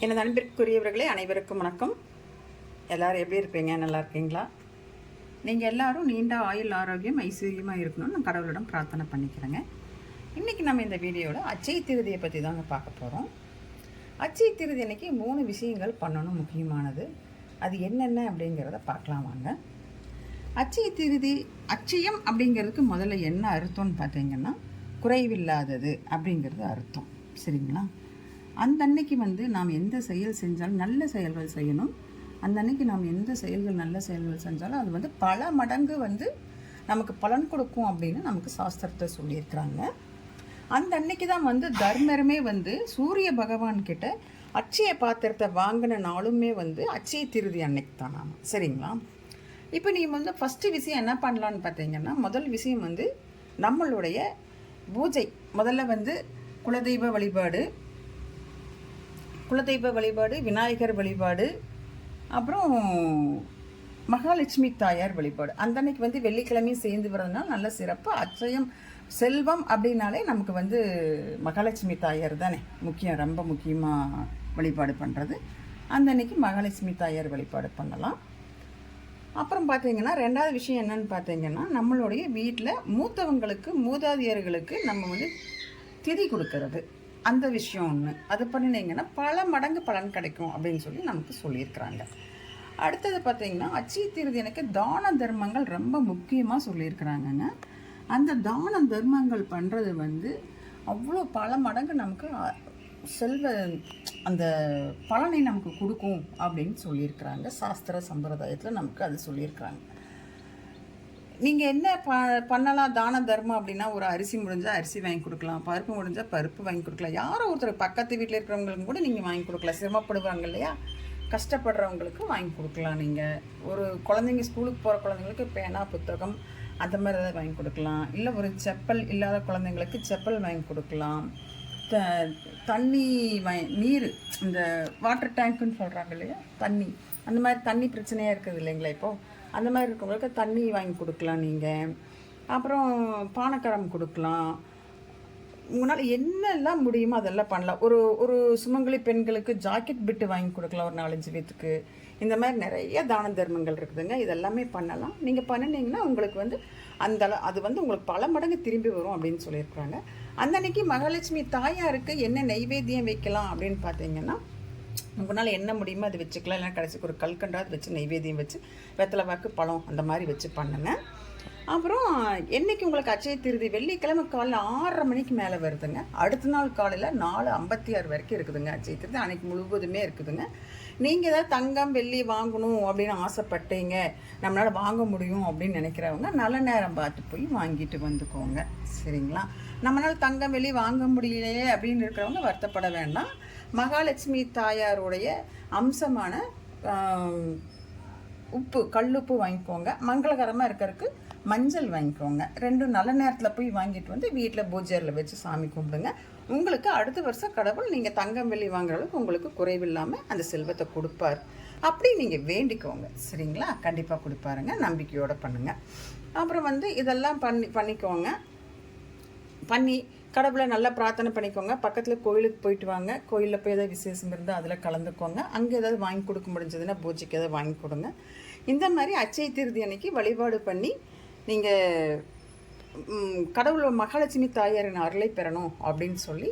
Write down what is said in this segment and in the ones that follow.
எனது அன்பிற்குரியவர்களே அனைவருக்கும் வணக்கம். எல்லோரும் எப்படி இருப்பீங்க? நல்லா இருக்கீங்களா? நீங்கள் எல்லோரும் நீண்ட ஆயுள் ஆரோக்கியம் ஐஸ்வர்யமாக இருக்கணும்னு நான் கடவுளிடம் பிரார்த்தனை பண்ணிக்கிறேங்க. இன்றைக்கி நம்ம இந்த வீடியோவில் அச்சய திருதியை பற்றி தாங்க பார்க்க போகிறோம். அச்சய திருதி அன்றைக்கி 3 விஷயங்கள் பண்ணணும் முக்கியமானது. அது என்னென்ன அப்படிங்கிறத பார்க்கலாம் வாங்க. அச்சய திருதி, அச்சயம் அப்படிங்கிறதுக்கு முதல்ல என்ன அர்த்தம்னு பார்த்தீங்கன்னா குறைவில்லாதது அப்படிங்கிறது அர்த்தம். சரிங்களா? அந்த அன்னைக்கு நாம் எந்த செயல் செஞ்சாலும் நல்ல செயல்கள் செய்யணும். அந்த அன்னைக்கு நாம் எந்த செயல்கள் நல்ல செயல்கள் செஞ்சாலும் அது பல மடங்கு நமக்கு பலன் கொடுக்கும் அப்படின்னு நமக்கு சாஸ்திரத்தை சொல்லியிருக்கிறாங்க. அந்த அன்னைக்கு தான் தர்மருமே சூரிய பகவான் கிட்ட அச்சய பாத்திரத்தை வாங்கின நாளுமே அச்சய திருதி அன்னைக்கு தான் நாம. சரிங்களா? இப்போ நீ ஃபஸ்ட்டு விஷயம் என்ன பண்ணலான்னு பார்த்தீங்கன்னா, முதல் விஷயம் நம்மளுடைய பூஜை. முதல்ல குலதெய்வ வழிபாடு, விநாயகர் வழிபாடு, அப்புறம் மகாலட்சுமி தாயார் வழிபாடு. அந்த அன்னைக்கு வெள்ளிக்கிழமையும் சேர்ந்து வர்றதுனால நல்ல சிறப்பு. அச்சயம் செல்வம் அப்படின்னாலே நமக்கு மகாலட்சுமி தாயார் தானே முக்கியம், ரொம்ப முக்கியமாக வழிபாடு பண்ணுறது. அந்த அன்னைக்கு மகாலட்சுமி தாயார் வழிபாடு பண்ணலாம். அப்புறம் பார்த்தீங்கன்னா 2வது விஷயம் என்னன்னு பார்த்தீங்கன்னா, நம்மளுடைய வீட்டில் மூத்தவங்களுக்கு, மூதாதையர்களுக்கு நம்ம திதி கொடுக்கறது. அந்த விஷயம் ஒன்று. அது பண்ணினீங்கன்னா பல மடங்கு பலன் கிடைக்கும் அப்படின்னு சொல்லி நமக்கு சொல்லியிருக்கிறாங்க. அடுத்தது பார்த்திங்கன்னா, அச்சய திருதி எனக்கு தான தர்மங்கள் ரொம்ப முக்கியமாக சொல்லியிருக்கிறாங்கங்க. அந்த தான தர்மங்கள் பண்ணுறது அவ்வளோ பல மடங்கு நமக்கு அந்த பலனை நமக்கு கொடுக்கும் அப்படின்னு சொல்லியிருக்கிறாங்க. சாஸ்திர சம்பிரதாயத்தில் நமக்கு அது சொல்லியிருக்கிறாங்க. நீங்கள் என்ன பண்ணலாம் தான தர்மம் அப்படின்னா, ஒரு அரிசி முடிஞ்சால் அரிசி வாங்கி கொடுக்கலாம், பருப்பு முடிஞ்சால் பருப்பு வாங்கி கொடுக்கலாம். யாரோ ஒருத்தர் பக்கத்து வீட்டில் இருக்கிறவங்களுக்கு கூட நீங்கள் வாங்கி கொடுக்கலாம். சிரமப்படுவாங்க இல்லையா, கஷ்டப்படுறவங்களுக்கு வாங்கி கொடுக்கலாம். நீங்கள் ஒரு குழந்தைங்க ஸ்கூலுக்கு போகிற குழந்தைங்களுக்கு பேனா, புத்தகம் அந்த மாதிரி ஏதாவது வாங்கி கொடுக்கலாம். இல்லை ஒரு செப்பல் இல்லாத குழந்தைங்களுக்கு செப்பல் வாங்கி கொடுக்கலாம். தண்ணி நீர், இந்த வாட்டர் டேங்க்குன்னு சொல்கிறாங்க இல்லையா, தண்ணி, அந்த மாதிரி தண்ணி பிரச்சனையாக இருக்குது இல்லைங்களா இப்போது, அந்த மாதிரி இருக்கவங்களுக்கு தண்ணி வாங்கி கொடுக்கலாம். நீங்கள் அப்புறம் பானக்கரம் கொடுக்கலாம். உங்களால் என்னெல்லாம் முடியுமோ அதெல்லாம் பண்ணலாம். ஒரு சுமங்கலி பெண்களுக்கு ஜாக்கெட் பிட்டு வாங்கி கொடுக்கலாம் ஒரு 4-5 பேத்துக்கு. இந்த மாதிரி நிறைய தான தர்மங்கள் இருக்குதுங்க. இதெல்லாமே பண்ணலாம். நீங்கள் பண்ணினீங்கன்னா உங்களுக்கு அது உங்களுக்கு பல மடங்கு திரும்பி வரும் அப்படின்னு சொல்லியிருக்கிறாங்க. அந்த அன்னைக்கு மகாலட்சுமி தாயாருக்கு என்ன நைவேத்தியம் வைக்கலாம் அப்படின்னு பார்த்தீங்கன்னா, உங்களால் என்ன முடியுமோ அது வச்சுக்கலாம். இல்லைனா கடைசிக்கு ஒரு கல்கண்டாவது வச்சு நைவேத்தியம் வச்சு வெத்தலை வாக்கு பழம் அந்த மாதிரி வச்சு பண்ணுங்க. அப்புறம் என்றைக்கு உங்களுக்கு அச்சய திருதி வெள்ளிக்கிழமை காலையில் 6:30 மணிக்கு மேலே வருதுங்க. அடுத்த நாள் காலையில் 4:56 வரைக்கும் இருக்குதுங்க அச்சய திருதி. அன்றைக்கி முழுவதுமே இருக்குதுங்க. நீங்கள் ஏதாவது தங்கம் வெள்ளி வாங்கணும் அப்படின்னு ஆசைப்பட்டீங்க, நம்மளால் வாங்க முடியும் அப்படின்னு நினைக்கிறவங்க நல்ல நேரம் பார்த்து போய் வாங்கிட்டு வந்துக்கோங்க. சரிங்களா? நம்மளால் தங்கம் வெள்ளி வாங்க முடியலையே அப்படின்னு இருக்கிறவங்க வருத்தப்பட வேண்டாம். மகாலட்சுமி தாயாருடைய அம்சமான உப்பு, கல்லுப்பு வாங்கிக்கோங்க. மங்களகரமாக இருக்கிறதுக்கு மஞ்சள் வாங்கிக்கோங்க. 2 நல்ல நேரத்தில் போய் வாங்கிட்டு வீட்டில் பூஜையில் வச்சு சாமி கும்பிடுங்க. உங்களுக்கு அடுத்த வருஷம் கடவுள் நீங்கள் தங்கம் வெள்ளி வாங்குற அளவுக்கு உங்களுக்கு குறைவில்லாமல் அந்த செல்வத்தை கொடுப்பார். அப்படி நீங்கள் வேண்டிக்கோங்க. சரிங்களா? கண்டிப்பாக கொடுப்பாருங்க. நம்பிக்கையோடு பண்ணுங்கள். அப்புறம் இதெல்லாம் பண்ணிக்கோங்க. பண்ணி கடவுளை நல்லா பிரார்த்தனை பண்ணிக்கோங்க. பக்கத்தில் கோயிலுக்கு போயிட்டு வாங்க. கோயிலில் போய் ஏதாவது விசேஷம் இருந்தால் அதில் கலந்துக்கோங்க. அங்கே ஏதாவது வாங்கி கொடுக்க முடிஞ்சதுன்னா பூஜைக்கு ஏதாவது வாங்கி கொடுங்க. இந்த மாதிரி அச்சய திருதி அன்னைக்கு வழிபாடு பண்ணி நீங்கள் கடவுள் மகாலட்சுமி தாயாரின் அருளை பெறணும் அப்படின்னு சொல்லி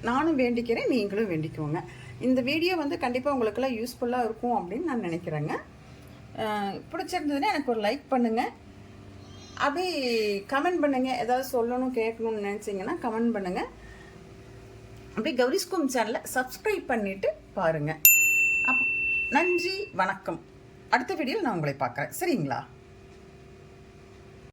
நானும் வேண்டிக்கிறேன், நீங்களும் வேண்டிக்கோங்க. இந்த வீடியோ கண்டிப்பாக உங்களுக்கெல்லாம் யூஸ்ஃபுல்லாக இருக்கும் அப்படின்னு நான் நினைக்கிறேங்க. பிடிச்சிருந்ததுன்னா எனக்கு ஒரு லைக் பண்ணுங்கள். அப்படி கமெண்ட் பண்ணுங்கள். ஏதாவது சொல்லணும் கேட்கணும்னு நினச்சிங்கன்னா கமெண்ட் பண்ணுங்கள். அப்படியே கௌரிஸ்கோம் சேனலை சப்ஸ்கிரைப் பண்ணிவிட்டு பாருங்கள். நன்றி, வணக்கம். அடுத்த வீடியோவில் நான் உங்களை பார்க்குறேன். சரிங்களா?